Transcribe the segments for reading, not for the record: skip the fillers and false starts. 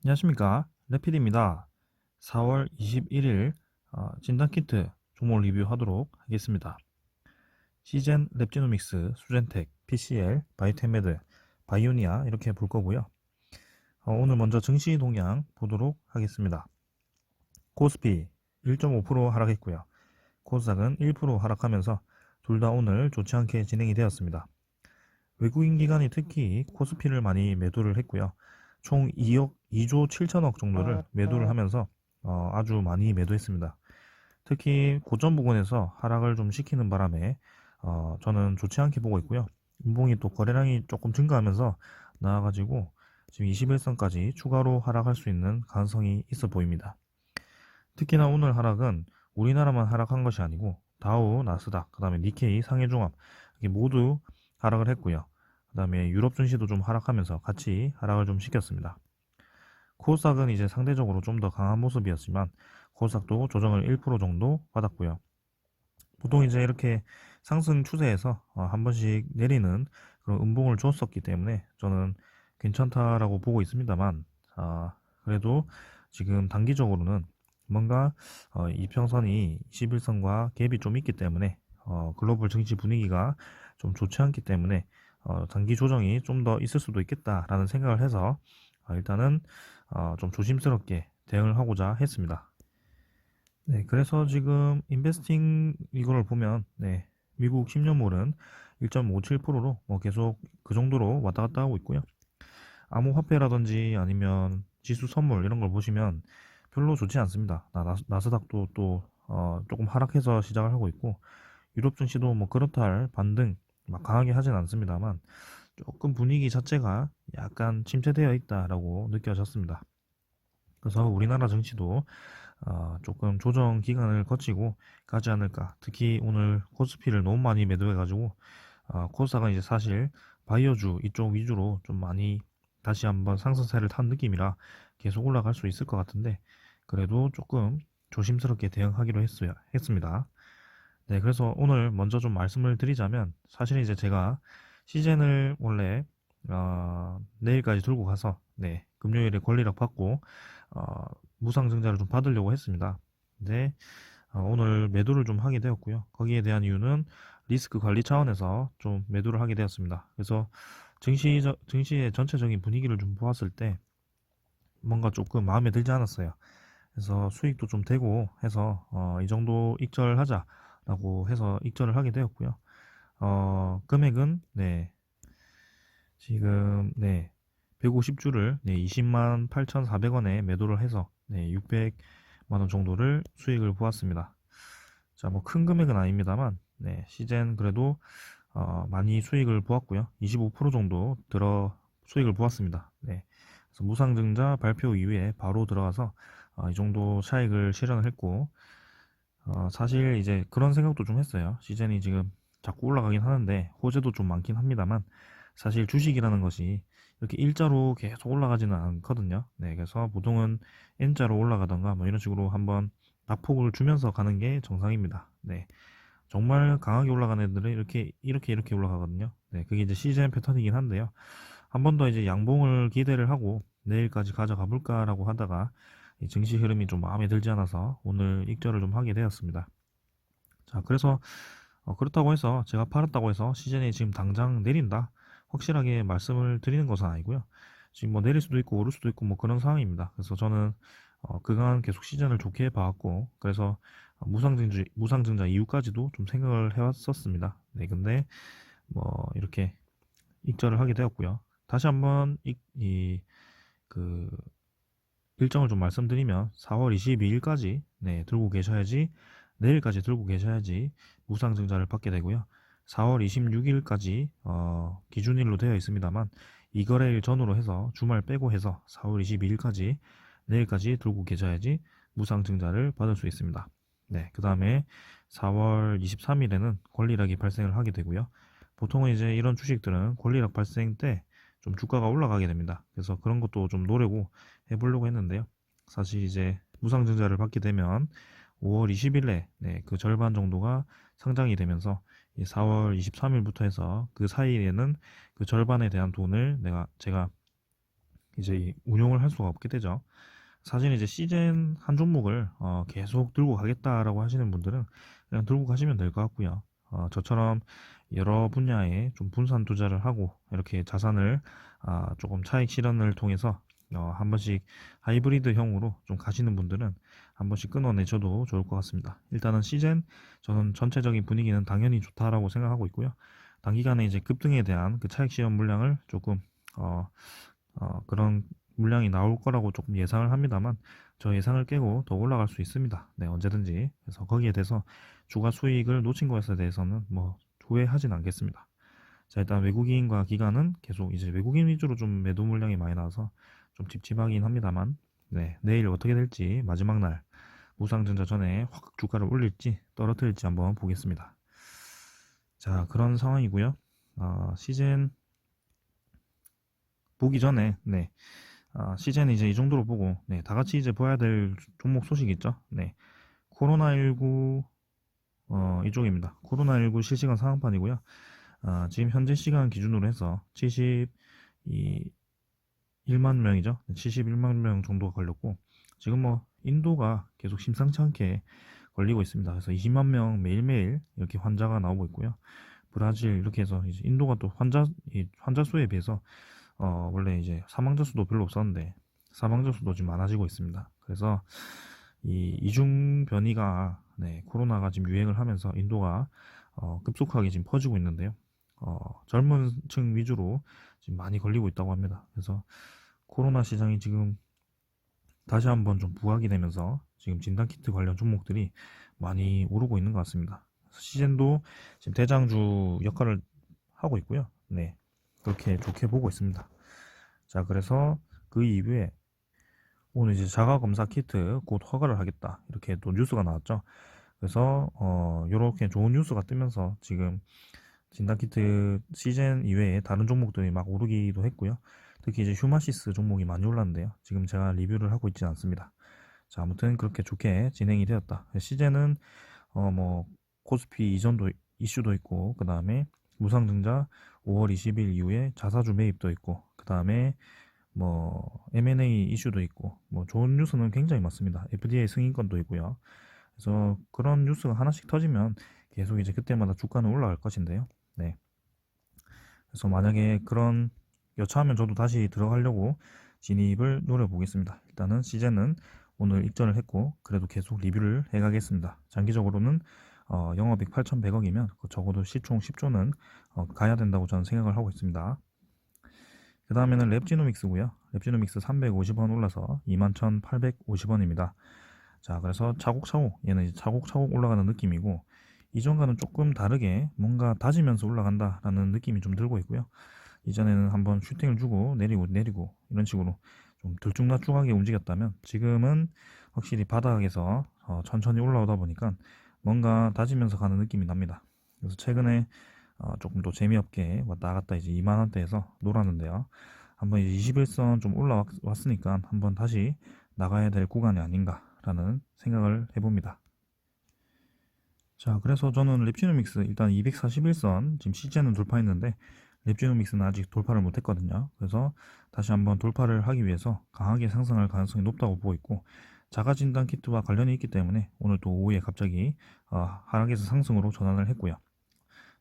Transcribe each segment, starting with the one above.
안녕하십니까, 레필입니다. 4월 21일 진단키트 종목 리뷰하도록 하겠습니다. 시젠 랩지노믹스, 수젠텍, PCL, 바이오템메드, 바이오니아 이렇게 볼 거고요. 오늘 먼저 증시 동향 보도록 하겠습니다. 코스피 1.5% 하락했고요. 코스닥은 1% 하락하면서 둘 다 오늘 좋지 않게 진행이 되었습니다. 외국인 기관이 특히 코스피를 많이 매도를 했고요. 총 2조 7천억 정도를 매도를 하면서 아주 많이 매도했습니다. 특히 고점 부근에서 하락을 좀 시키는 바람에 저는 좋지 않게 보고 있고요. 음봉이 또 거래량이 조금 증가하면서 나와가지고 지금 21선까지 추가로 하락할 수 있는 가능성이 있어 보입니다. 특히나 오늘 하락은 우리나라만 하락한 것이 아니고 다우, 나스닥, 그 다음에 니케이, 상해종합 이게 모두 하락을 했고요. 그 다음에 유럽 증시도 좀 하락하면서 같이 하락을 좀 시켰습니다. 코스닥은 이제 상대적으로 좀 더 강한 모습이었지만 코스닥도 조정을 1% 정도 받았고요. 보통 이제 이렇게 상승 추세에서 한 번씩 내리는 그런 음봉을 줬었기 때문에 저는 괜찮다라고 보고 있습니다만 그래도 지금 단기적으로는 뭔가 이평선이 21선과 갭이 좀 있기 때문에 글로벌 증시 분위기가 좀 좋지 않기 때문에 단기 조정이 좀 더 있을 수도 있겠다라는 생각을 해서 일단은 좀 조심스럽게 대응을 하고자 했습니다. 네, 그래서 지금 인베스팅 이거를 보면 미국 10년물은 1.57%로 뭐 계속 그 정도로 왔다 갔다 하고 있고요. 암호화폐라든지 아니면 지수 선물 이런 걸 보시면 별로 좋지 않습니다. 나스닥도 또 조금 하락해서 시작을 하고 있고 유럽 증시도 뭐 그렇다 할 반등 막 강하게 하진 않습니다만 조금 분위기 자체가 약간 침체되어 있다라고 느껴졌습니다. 그래서 우리나라 증시도 조금 조정 기간을 거치고 가지 않을까. 특히 오늘 코스피를 너무 많이 매도해가지고 코스닥은 이제 사실 바이오주 이쪽 위주로 좀 많이 다시 한번 상승세를 탄 느낌이라 계속 올라갈 수 있을 것 같은데 그래도 조금 조심스럽게 대응하기로 했습니다. 네, 그래서 오늘 먼저 좀 말씀을 드리자면 사실 이제 제가 시즌을 원래 내일까지 들고 가서 금요일에 권리락 받고 어, 무상증자를 좀 받으려고 했습니다. 근데 오늘 매도를 좀 하게 되었고요. 거기에 대한 이유는 리스크 관리 차원에서 좀 매도를 하게 되었습니다. 그래서 증시의 전체적인 분위기를 좀 보았을 때 뭔가 조금 마음에 들지 않았어요. 그래서 수익도 좀 되고 해서 이 정도 익절하자라고 해서 익절을 하게 되었고요. 금액은 지금 150주를 20만 8,400원에 매도를 해서 600만 원 정도를 수익을 보았습니다. 자, 뭐 큰 금액은 아닙니다만 시젠 그래도 많이 수익을 보았고요. 25% 정도 들어 수익을 보았습니다. 네. 그래서 무상증자 발표 이후에 바로 들어가서 이 정도 차익을 실현을 했고 사실 이제 그런 생각도 좀 했어요. 시즌이 지금 자꾸 올라가긴 하는데 호재도 좀 많긴 합니다만 사실 주식이라는 것이 이렇게 일자로 계속 올라가지는 않거든요. 네, 그래서 보통은 N자로 올라가던가 뭐 이런 식으로 한번 낙폭을 주면서 가는 게 정상입니다. 네, 정말 강하게 올라가는 애들은 이렇게 올라가거든요. 네, 그게 이제 시즌 패턴이긴 한데요. 한 번 더 이제 양봉을 기대를 하고 내일까지 가져가 볼까라고 하다가 이 증시 흐름이 좀 마음에 들지 않아서 오늘 익절을 좀 하게 되었습니다. 자, 그래서 그렇다고 해서 제가 팔았다고 해서 시즌이 지금 당장 내린다 확실하게 말씀을 드리는 것은 아니고요. 지금 뭐 내릴 수도 있고 오를 수도 있고 뭐 그런 상황입니다. 그래서 저는 그간 계속 시즌을 좋게 봐왔고 그래서 무상증자 이후까지도 좀 생각을 해왔었습니다. 네, 근데 뭐 이렇게 익절을 하게 되었고요. 다시 한번 그 일정을 좀 말씀드리면 4월 22일까지 들고 계셔야지 내일까지 들고 계셔야지 무상증자를 받게 되고요. 4월 26일까지 기준일로 되어 있습니다만 이거래일 전후로 해서 주말 빼고 해서 4월 22일까지 내일까지 들고 계셔야지 무상증자를 받을 수 있습니다. 네, 그 다음에 4월 23일에는 권리락이 발생을 하게 되고요. 보통은 이제 이런 주식들은 권리락 발생 때 좀 주가가 올라가게 됩니다. 그래서 그런 것도 좀 노리고 해보려고 했는데요. 사실 이제 무상증자를 받게 되면 5월 20일에 그 절반 정도가 상장이 되면서 4월 23일부터 해서 그 사이에는 그 절반에 대한 돈을 제가 이제 운용을 할 수가 없게 되죠. 사실 이제 시즌 한 종목을 계속 들고 가겠다라고 하시는 분들은 그냥 들고 가시면 될 것 같고요. 저처럼 여러 분야에 좀 분산 투자를 하고 이렇게 자산을 조금 차익 실현을 통해서 한 번씩 하이브리드형으로 좀 가시는 분들은 한 번씩 끊어내셔도 좋을 것 같습니다. 일단은 시즌 저는 전체적인 분위기는 당연히 좋다라고 생각하고 있고요. 단기간에 이제 급등에 대한 그 차익 실현 물량을 조금 어, 그런 물량이 나올 거라고 조금 예상을 합니다만 저 예상을 깨고 더 올라갈 수 있습니다. 네, 언제든지. 그래서 거기에 대해서 주가 수익을 놓친 것에 대해서는 뭐 후회하진 않겠습니다. 자, 일단 외국인과 기관은 계속 이제 외국인 위주로 좀 매도 물량이 많이 나와서 좀 찝찝하긴 합니다만 네, 내일 어떻게 될지 마지막 날 무상증자 전에 확 주가를 올릴지 떨어뜨릴지 한번 보겠습니다. 자, 그런 상황이고요. 시즌 보기 전에 네, 시즌 이제 이 정도로 보고, 네, 다 같이 이제 봐야 될 종목 소식 있죠? 네, 코로나19, 이쪽입니다. 코로나19 실시간 상황판이고요. 지금 현재 시간 기준으로 해서 71만 명이죠. 71만 명 정도가 걸렸고, 지금 뭐, 인도가 계속 심상치 않게 걸리고 있습니다. 그래서 20만 명 매일매일 이렇게 환자가 나오고 있고요. 브라질 이렇게 해서 이제 인도가 또 환자 수에 비해서 원래 이제 사망자 수도 별로 없었는데 사망자 수도 지금 많아지고 있습니다. 그래서 이 이중 변이가 네, 코로나가 지금 유행을 하면서 인도가 급속하게 지금 퍼지고 있는데요. 젊은 층 위주로 지금 많이 걸리고 있다고 합니다. 그래서 코로나 시장이 지금 다시 한번 좀 부각이 되면서 지금 진단키트 관련 종목들이 많이 오르고 있는 것 같습니다. 시젠도 지금 대장주 역할을 하고 있고요. 네, 그렇게 좋게 보고 있습니다. 자, 그래서 그 이후에 오늘 이제 자가 검사 키트 곧 허가를 하겠다 이렇게 또 뉴스가 나왔죠. 그래서 요렇게 좋은 뉴스가 뜨면서 지금 진단 키트 시즌 이외에 다른 종목들이 막 오르기도 했고요. 특히 이제 휴마시스 종목이 많이 올랐는데요. 지금 제가 리뷰를 하고 있지는 않습니다. 자, 아무튼 그렇게 좋게 진행이 되었다. 시즌은 뭐 코스피 이전도 이슈도 있고 그 다음에 무상증자 5월 20일 이후에 자사주 매입도 있고 그 다음에 뭐 M&A 이슈도 있고 뭐 좋은 뉴스는 굉장히 많습니다. FDA 승인권도 있고요. 그래서 그런 뉴스가 하나씩 터지면 계속 이제 그때마다 주가는 올라갈 것인데요. 네. 그래서 만약에 그런 여차하면 저도 다시 들어가려고 진입을 노려보겠습니다. 일단은 시즌은 오늘 입전을 했고 그래도 계속 리뷰를 해가겠습니다. 장기적으로는 영업이익 8,100억이면 적어도 시총 10조는 가야 된다고 저는 생각을 하고 있습니다. 그 다음에는 랩지노믹스고요. 랩지노믹스 350원 올라서 21,850원입니다. 자, 그래서 차곡차곡 얘는 이제 차곡차곡 올라가는 느낌이고 이전과는 조금 다르게 뭔가 다지면서 올라간다라는 느낌이 좀 들고 있고요. 이전에는 한번 슈팅을 주고 내리고 내리고 이런 식으로 좀 들쭉날쭉하게 움직였다면 지금은 확실히 바닥에서 천천히 올라오다 보니까 뭔가 다지면서 가는 느낌이 납니다. 그래서 최근에 조금 더 재미없게 왔다 갔다 이제 2만 원대에서 놀았는데요. 한번 이제 21선 좀 올라왔으니까 한번 다시 나가야 될 구간이 아닌가라는 생각을 해봅니다. 자, 그래서 저는 랩지노믹스 일단 241선 지금 시제는 돌파했는데 랩지노믹스는 아직 돌파를 못했거든요. 그래서 다시 한번 돌파를 하기 위해서 강하게 상승할 가능성이 높다고 보고 있고 자가 진단 키트와 관련이 있기 때문에 오늘 또 오후에 갑자기 하락에서 상승으로 전환을 했고요.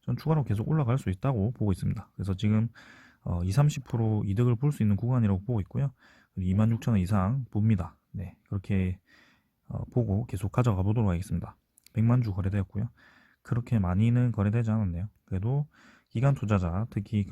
전 추가로 계속 올라갈 수 있다고 보고 있습니다. 그래서 지금 20, 30% 이득을 볼 수 있는 구간이라고 보고 있고요. 26,000원 이상 봅니다. 네, 그렇게 보고 계속 가져가 보도록 하겠습니다. 100만 주 거래되었고요. 그렇게 많이는 거래되지 않았네요. 그래도 기관 투자자, 특히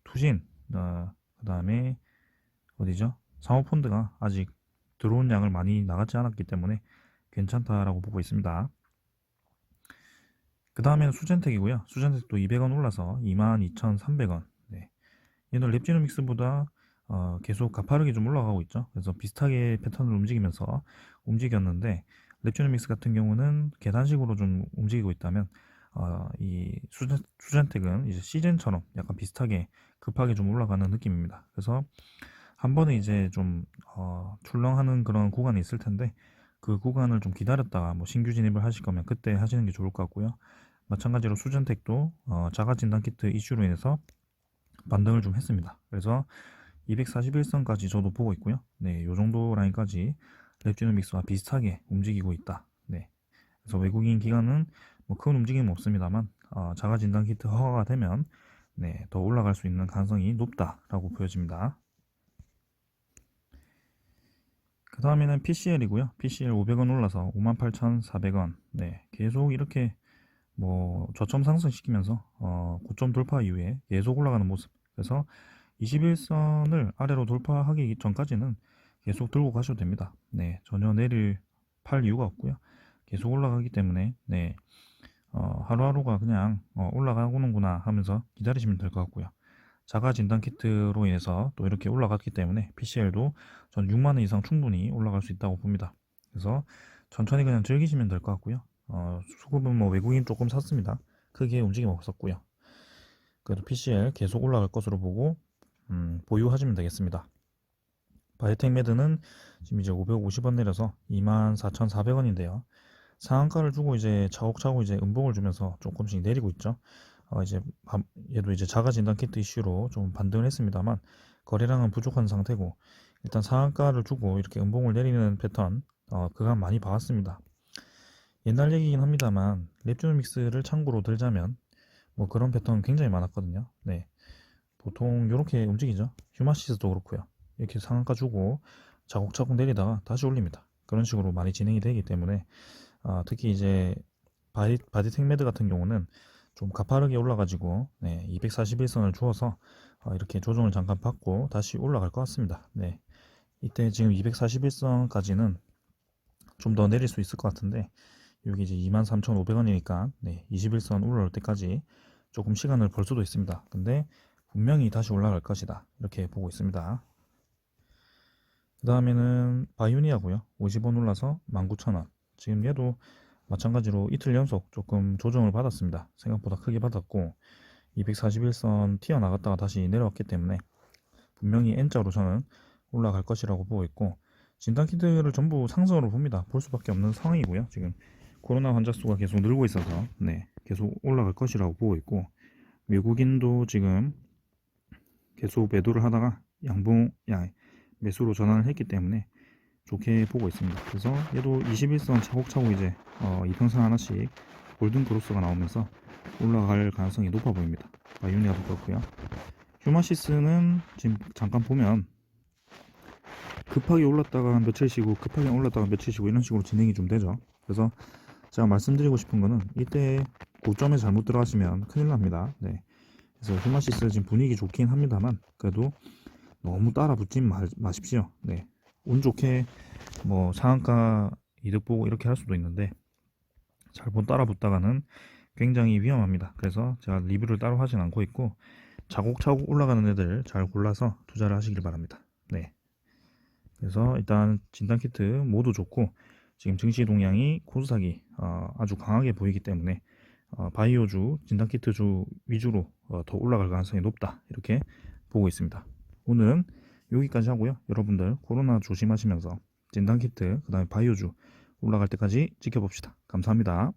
투신, 그 다음에 어디죠? 사모펀드가 아직 들어온 양을 많이 나가지 않았기 때문에 괜찮다라고 보고 있습니다. 그 다음에는 수젠텍이고요. 수젠텍도 200원 올라서 22,300원. 네. 얘는 랩지노믹스보다 계속 가파르게 좀 올라가고 있죠. 그래서 비슷하게 패턴을 움직이면서 움직였는데 랩지노믹스 같은 경우는 계단식으로 좀 움직이고 있다면 이 수젠텍은 이제 시즌처럼 약간 비슷하게 급하게 좀 올라가는 느낌입니다. 그래서 한 번에 이제 좀 출렁하는 그런 구간이 있을 텐데 그 구간을 좀 기다렸다가 뭐 신규 진입을 하실 거면 그때 하시는 게 좋을 것 같고요. 마찬가지로 수젠텍도 자가 진단 키트 이슈로 인해서 반등을 좀 했습니다. 그래서 241선까지 저도 보고 있고요. 네, 요 정도 라인까지 랩지노믹스와 비슷하게 움직이고 있다. 네, 그래서 외국인 기관은 뭐 큰 움직임은 없습니다만 자가 진단 키트 허가가 되면 네, 더 올라갈 수 있는 가능성이 높다라고 보여집니다. 그 다음에는 PCL이고요. PCL 500원 올라서 58,400원. 네, 계속 이렇게 뭐 저점 상승시키면서 고점 돌파 이후에 계속 올라가는 모습. 그래서 21선을 아래로 돌파하기 전까지는 계속 들고 가셔도 됩니다. 네, 전혀 팔 이유가 없고요. 계속 올라가기 때문에 네, 하루하루가 그냥 올라가고는구나 하면서 기다리시면 될 것 같고요. 자가 진단 키트로 인해서 또 이렇게 올라갔기 때문에 PCL도 전 6만원 이상 충분히 올라갈 수 있다고 봅니다. 그래서 천천히 그냥 즐기시면 될 것 같고요. 수급은 뭐 외국인 조금 샀습니다. 크게 움직임 없었고요. 그래도 PCL 계속 올라갈 것으로 보고 보유하시면 되겠습니다. 바이오텍매드는 지금 이제 550원 내려서 24,400원인데요. 상한가를 주고 이제 차곡차곡 이제 음봉을 주면서 조금씩 내리고 있죠. 이제 얘도 이제 자가 진단 키트 이슈로 좀 반등을 했습니다만 거래량은 부족한 상태고 일단 상한가를 주고 이렇게 음봉을 내리는 패턴 그간 많이 봐왔습니다. 옛날 얘기긴 합니다만 랩지노믹스를 참고로 들자면 뭐 그런 패턴 굉장히 많았거든요. 네, 보통 이렇게 움직이죠. 휴마시스도 그렇고요. 이렇게 상한가 주고 차곡차곡 내리다가 다시 올립니다. 그런 식으로 많이 진행이 되기 때문에 특히 이제 바디텍매드 같은 경우는 좀 가파르게 올라가지고 네, 241선을 주어서 이렇게 조정을 잠깐 받고 다시 올라갈 것 같습니다. 네, 이때 지금 241선까지는 좀 더 내릴 수 있을 것 같은데 여기 이제 23,500원이니까 네, 21선 올라올 때까지 조금 시간을 벌 수도 있습니다. 근데 분명히 다시 올라갈 것이다 이렇게 보고 있습니다. 그 다음에는 바이오니아고요. 50원 올라서 19,000원. 지금 얘도 마찬가지로 이틀 연속 조금 조정을 받았습니다. 생각보다 크게 받았고 241선 튀어나갔다가 다시 내려왔기 때문에 분명히 N자로 저는 올라갈 것이라고 보고 있고 진단키트를 전부 상승으로 봅니다. 볼 수밖에 없는 상황이고요. 지금 코로나 환자 수가 계속 늘고 있어서 네, 계속 올라갈 것이라고 보고 있고 외국인도 지금 계속 매도를 하다가 매수로 전환을 했기 때문에 좋게 보고 있습니다. 그래서 얘도 21선 차곡차곡 이제 이평선 하나씩 골든 크로스가 나오면서 올라갈 가능성이 높아 보입니다. 바이오니아도 그렇고요. 휴마시스는 지금 잠깐 보면 급하게 올랐다가 며칠 쉬고 급하게 올랐다가 며칠 쉬고 이런 식으로 진행이 좀 되죠. 그래서 제가 말씀드리고 싶은 거는 이때 고점에 잘못 들어가시면 큰일 납니다. 네. 그래서 휴마시스 지금 분위기 좋긴 합니다만 그래도 너무 따라 붙지 마십시오. 네. 운 좋게 뭐 상한가 이득 보고 이렇게 할 수도 있는데 잘못 따라 붙다가는 굉장히 위험합니다. 그래서 제가 리뷰를 따로 하진 않고 있고 차곡차곡 올라가는 애들 잘 골라서 투자를 하시길 바랍니다. 네. 그래서 일단 진단키트 모두 좋고 지금 증시 동향이 코스닥이 아주 강하게 보이기 때문에 바이오주, 진단키트주 위주로 더 올라갈 가능성이 높다 이렇게 보고 있습니다. 오늘은 여기까지 하고요. 여러분들 코로나 조심하시면서 진단키트 그 다음에 바이오주 올라갈 때까지 지켜봅시다. 감사합니다.